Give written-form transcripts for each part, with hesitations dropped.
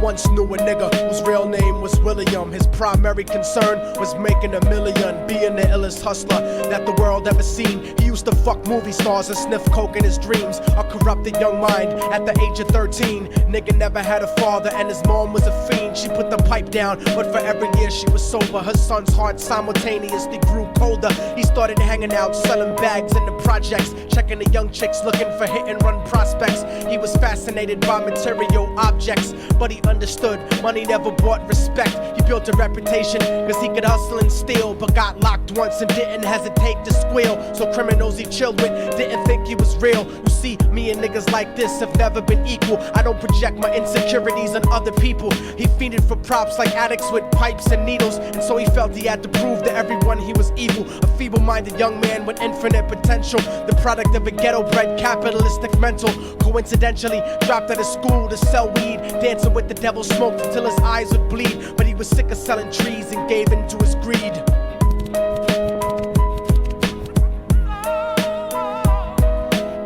once knew a nigga whose real name was William. His primary concern was making $1 million, being the illest hustler that the world ever seen. He used to fuck movie stars and sniff coke in his dreams. A corrupted young mind at the age of 13. Nigga never had a father and his mom was a fiend. She put the pipe down, but for every year she was sober, her son's heart simultaneously grew colder. He started hanging out, selling bags in the projects, checking the young chicks looking for hit and run prospects. He was fascinated by material objects, but he understood money never bought respect. He built a reputation cause he could hustle and steal, but got locked once and didn't hesitate to squeal. So criminals he chilled with didn't think he was real. You see, me and niggas like this have never been equal. I don't project my insecurities on other people. He fiended for props like addicts with pipes and needles, and so he felt he had to prove to everyone he was evil. A feeble-minded young man with infinite potential, the product of a ghetto-bred capitalistic mental. Coincidentally dropped out of school to sell weed, dancing with the devil, smoked until his eyes would bleed. But he was sick of selling trees and gave in to his greed.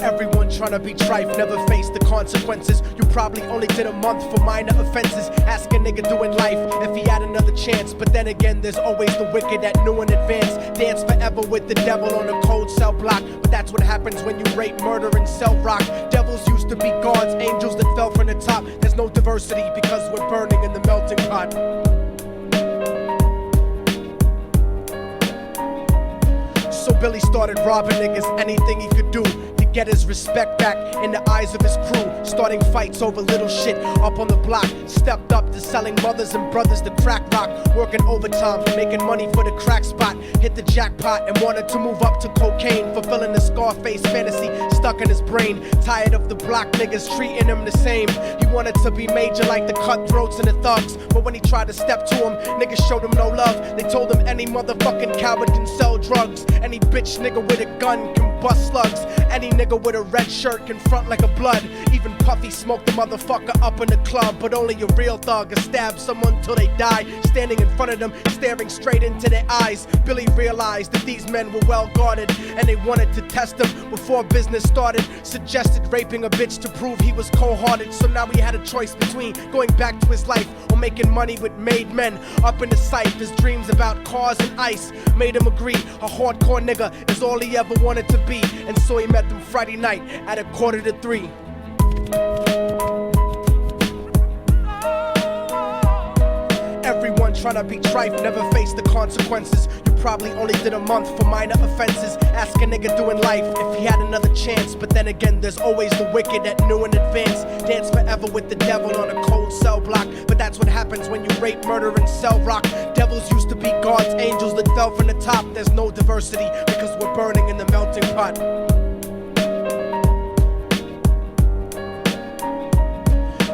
Everyone tryna be trife, never faced the consequences. You probably only did a month for minor offenses. Ask a nigga doing life if he had another chance. But then again, there's always the wicked that knew in advance. Dance forever with the devil on a cold cell block. But that's what happens when you rape, murder, and sell rock. Devils used to be gods, angels that fell from the top. There's no diversity because we're burning in the melting pot. So Billy started robbing niggas, anything he could do to get his respect back in the eyes of his crew. Starting fights over little shit up on the block. Stepped up to selling mothers and brothers the crack rock. Working overtime, making money for the crack spot. Hit the jackpot and wanted to move up to cocaine, fulfilling the Scarface fantasy stuck in his brain. Tired of the block niggas treating him the same. He wanted to be major like the cutthroats and the thugs, but when he tried to step to him, niggas showed him no love. They told him any motherfucking coward can sell drugs. Any bitch nigga with a gun can bust slugs. Any nigga with a red shirt can front like a blood. Even Puffy smoked the motherfucker up in the club. But only a real thug can stab someone till they die. Standing in front of them, staring straight into their eyes, Billy realized that these men were well guarded, and they wanted to test him before business started. Suggested raping a bitch to prove he was cold-hearted. So now he had a choice between going back to his life or making money with made men. Up in the sight, his dreams about cars and ice made him agree a hardcore nigga is all he ever wanted to be. And so he met them Friday night at 2:45. Everyone tryna be trife, never face the consequences. You probably only did a month for minor offenses. Ask a nigga doing life if he had another chance. But then again, there's always the wicked that knew in advance. Dance forever with the devil on a cold cell block. But that's what happens when you rape, murder, and sell rock. Devils used to be gods, angels that fell from the top. There's no diversity because we're burning in the melting pot.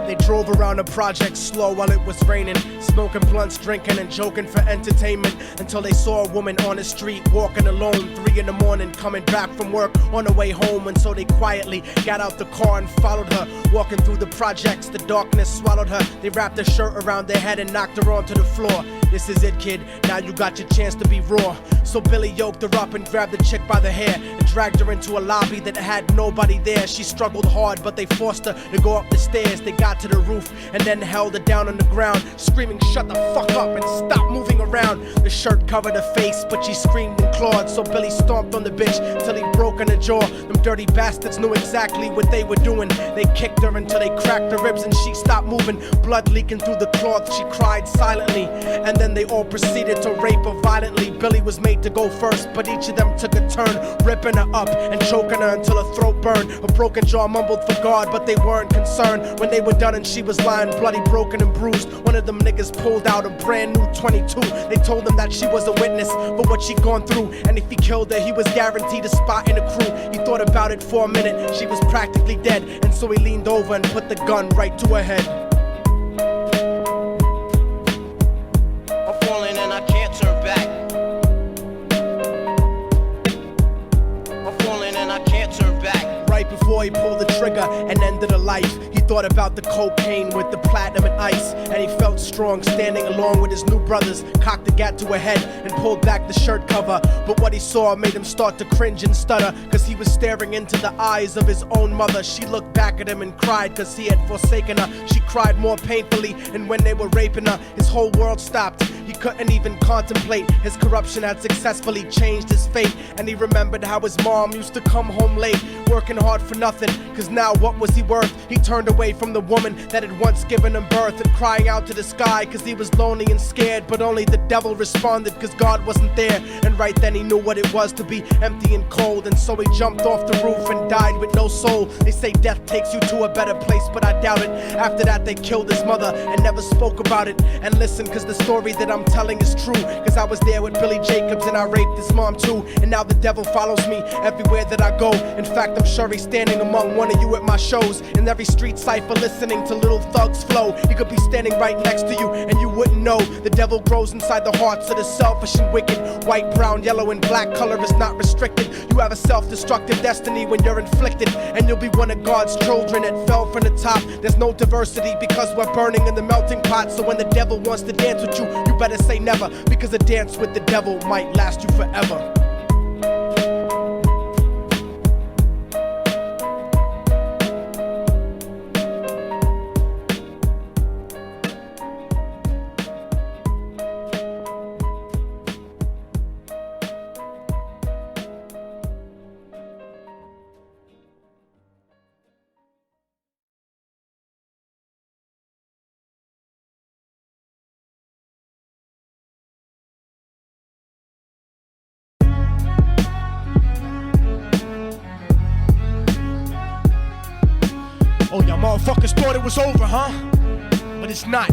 They drove around the project slow while it was raining, smoking blunts, drinking and joking for entertainment, until they saw a woman on the street walking alone, 3 in the morning, coming back from work on her way home. And so they quietly got out the car and followed her. Walking through the projects, the darkness swallowed her. They wrapped her shirt around their head and knocked her onto the floor. This is it, kid, now you got your chance to be raw. So Billy yoked her up and grabbed the chick by the hair and dragged her into a lobby that had nobody there. She struggled hard, but they forced her to go up the stairs. They got to the roof and then held her down on the ground, screaming, "Shut the fuck up and stop moving around." The shirt covered her face, but she screamed and clawed. So Billy stomped on the bitch till he broke in her jaw. Them dirty bastards knew exactly what they were doing. They kicked her until they cracked her ribs and she stopped moving. Blood leaking through the cloth, she cried silently. And then they all proceeded to rape her violently. Billy was made to go first, but each of them took a turn, ripping her up and choking her until her throat burned. Her broken jaw mumbled for God, but they weren't concerned. When they were done and she was lying bloody, broken and bruised, one of them niggas pulled out a brand new 22. They told him that she was a witness for what she'd gone through, and if he killed her, he was guaranteed a spot in the crew. He thought about it for a minute, she was practically dead, and so he leaned over and put the gun right to her head. I'm falling and I can't turn back. I'm falling and I can't turn back. Right before he pulled the trigger and ended her life, he thought about the cocaine with the platinum and ice, and he felt strong standing along with his new brothers. Cocked the gat to a head and pulled back the shirt cover, but what he saw made him start to cringe and stutter, cause he was staring into the eyes of his own mother. She looked back at him and cried cause he had forsaken her. She cried more painfully, and when they were raping her, his whole world stopped. He couldn't even contemplate. His corruption had successfully changed his fate, and he remembered how his mom used to come home late, working hard for nothing, cause now what was he worth? He turned away from the woman that had once given him birth, and crying out to the sky cause he was lonely and scared, but only the devil responded cause God wasn't there. And right then he knew what it was to be empty and cold, and so he jumped off the roof and died with no soul. They say death takes you to a better place, but I doubt it. After that they killed his mother and never spoke about it. And listen, cause the story that I'm telling is true, cause I was there with Billy Jacobs and I raped his mom too. And now the devil follows me everywhere that I go. In fact, I'm sure he's standing among one of you at my shows, in every street cipher listening to Little Thug's flow. He could be standing right next to you and you wouldn't know. The devil grows inside the hearts of the selfish and wicked. White, brown, yellow, and black color is not restricted. You have a self-destructive destiny when you're inflicted, and you'll be one of God's children that fell from the top. There's no diversity because we're burning in the melting pot. So when the devil wants to dance with you, you better say never, because a dance with the devil might last you forever. Oh, y'all motherfuckers thought it was over, huh? But it's not.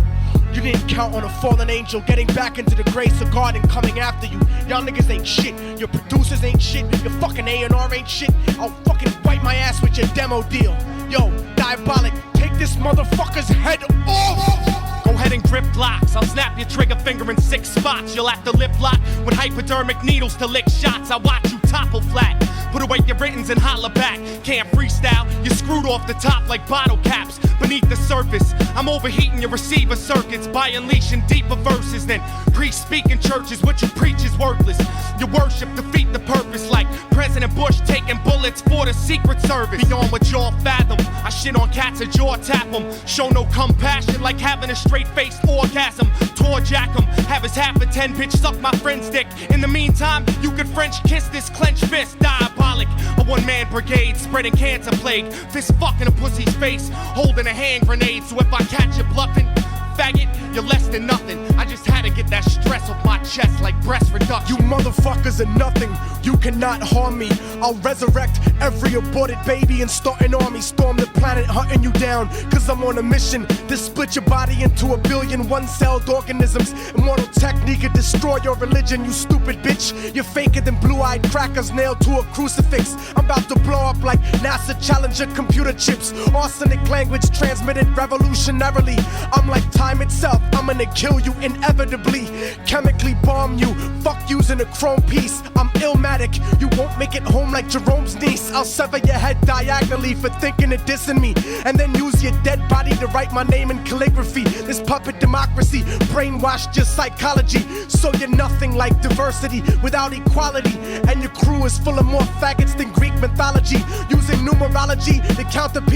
You didn't count on a fallen angel getting back into the grace of God and coming after you. Y'all niggas ain't shit. Your producers ain't shit. Your fucking A&R ain't shit. I'll fucking wipe my ass with your demo deal. Yo, Diabolic, take this motherfucker's head off! Go ahead and grip blocks. I'll snap your trigger finger in 6 spots. You'll have to lip lock with hypodermic needles to lick shots. I watch you topple flat. Put away your writtens and holler back. Can't freestyle, you're screwed off the top like bottle caps. Beneath the surface, I'm overheating your receiver circuits by unleashing deeper verses than pre-speaking churches. What you preach is worthless. Your worship defeat the purpose, like President Bush taking bullets for the Secret Service. Beyond what y'all fathom, I shit on cats and jaw tap them. Show no compassion like having a straight-faced orgasm. Tour jack 'em, have his half a 10 bitch suck my friend's dick. In the meantime, you could French kiss this clenched fist. Diabolic, a one-man brigade spreading cancer plague. Fist fucking a pussy's face, holding a hand grenade. So if I catch you bluffing, faggot, you're less than nothing. I just had to get that stress off my chest like breast reduction. You motherfuckers are nothing. You cannot harm me. I'll resurrect every aborted baby and start an army. Storm the planet hunting you down, cause I'm on a mission to split your body into 1 billion one-celled organisms. Immortal technique could destroy your religion, you stupid bitch. You're faker than blue-eyed crackers nailed to a crucifix. I'm about to blow up like NASA Challenger computer chips. Arsenic language transmitted revolutionarily. I'm like time itself, I'm gonna kill you inevitably. Chemically bomb you, fuck using a chrome piece. I'm illmatic, you won't make it home like Jerome's niece. I'll sever your head diagonally for thinking of dissing me, and then use your dead body to write my name in calligraphy. This puppet democracy brainwashed your psychology, so you're nothing like diversity without equality. And your crew is full of more faggots than Greek mythology, using numerology to count the people